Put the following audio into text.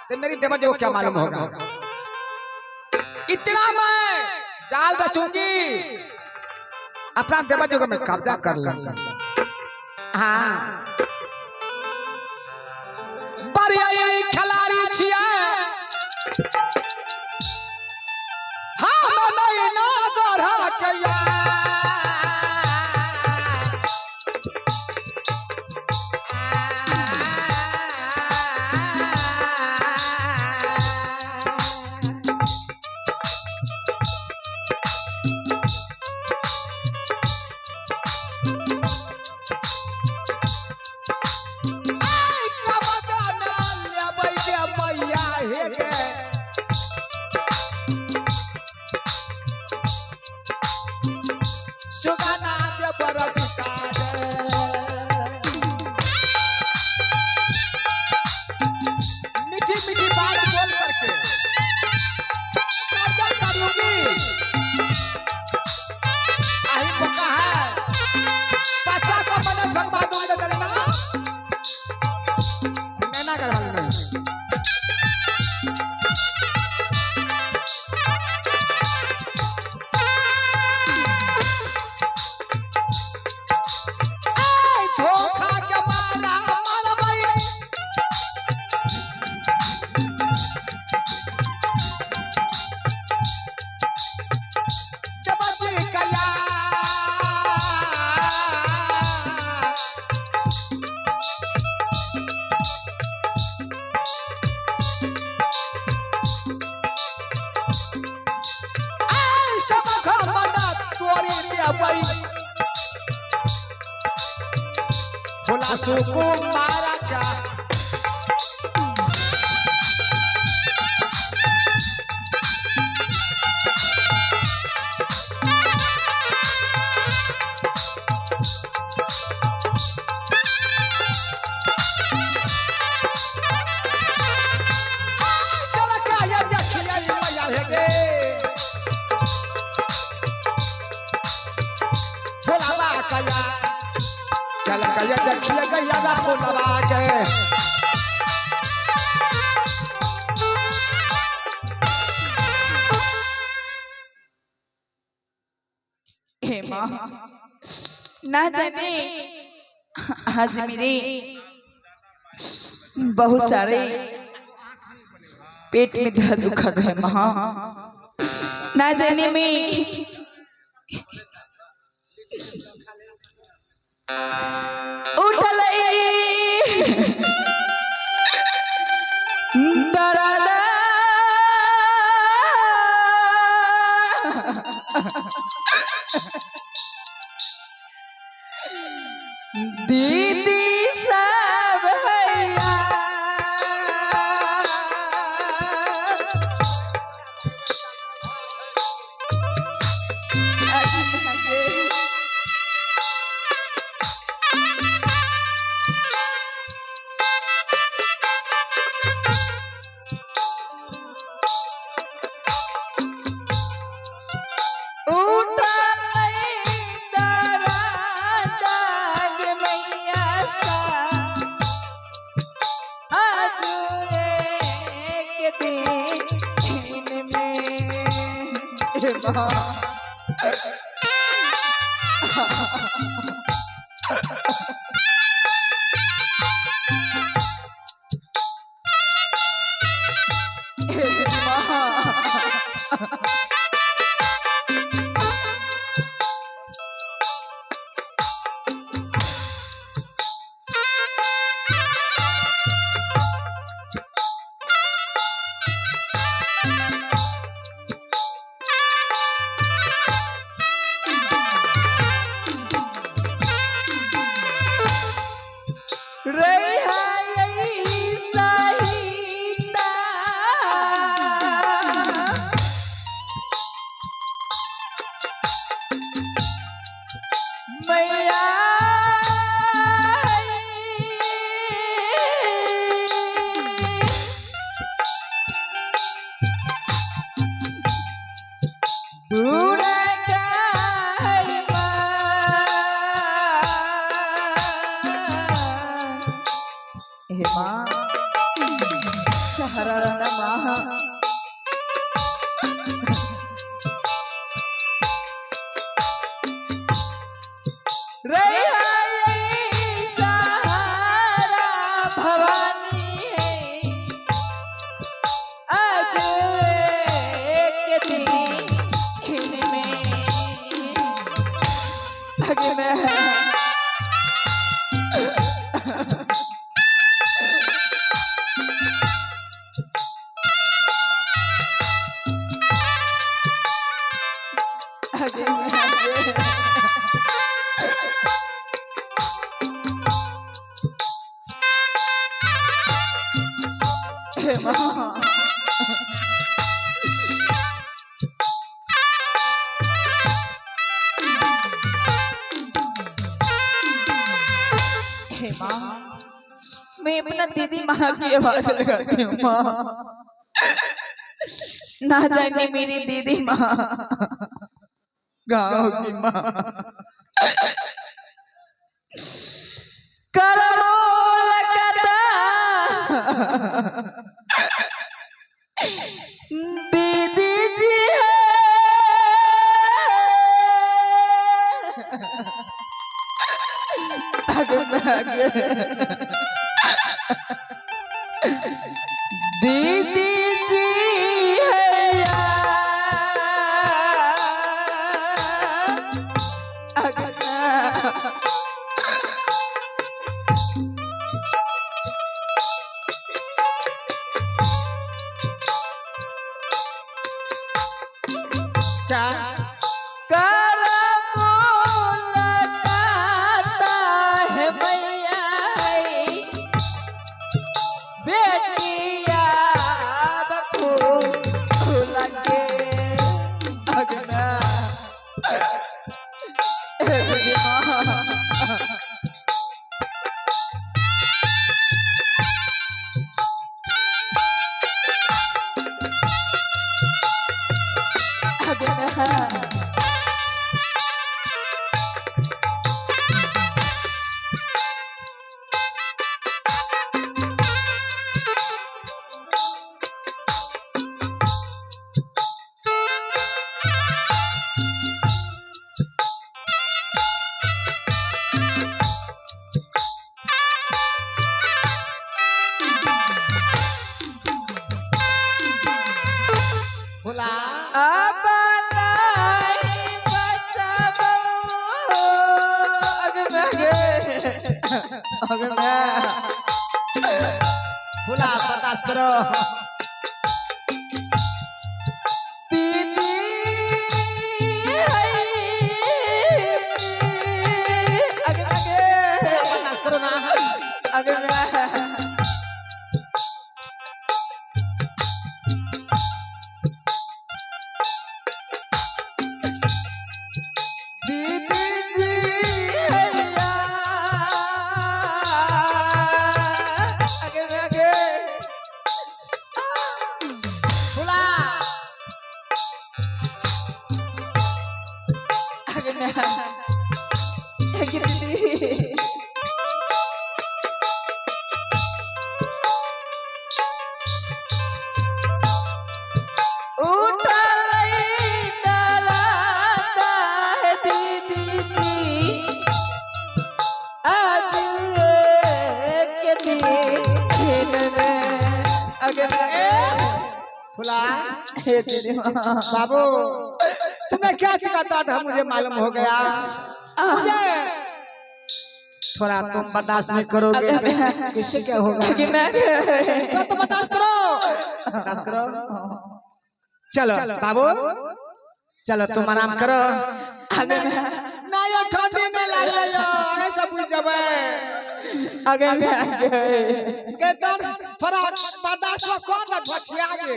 तो मेरी देवर जी को क्या मालूम होगा। इतना मैं जाल बचूंगी, अपना देवर जी को मैं कब्जा कर लूंगा। हाँ बढ़िया खिलाड़ी छिया, हाँ नहीं ना गढ़ा के सुको मारा क्या चल गया देखिए गया ना फुलवा के हे माँ ना जाने आज मेरे बहुत सारे पेट में दर्द उखड़ रहे माँ, ना जाने में उठल दर्द दीदी सब हैया सहारा रहना माँ। सहारा भवानी है आज एक दिन में आगे मैं हे माँ हे माँ मैं अपना दीदी माँ की आवाज लगाती हूँ माँ। ना जाने मेरी दीदी माँ गाँव की माँ दीदी जी है दीदी जी है क्या फुला बर्दाश्त करो दीदी आगे बर्दाश्त करो ना आगे दीदी जी फुला बाबू तुम्हें क्या सिखाता था मुझे मालूम हो गया मुझे थोड़ा तुम बर्दाश्त नहीं करोगे तो किससे क्या होगा तो बर्दाश्त करो चलो बाबू चलो तुम आराम करो ना ये ठंडी में लग रही ऐसा बुझ जावे आगे के थोड़ा बर्दाश्त करो ना बचिया गे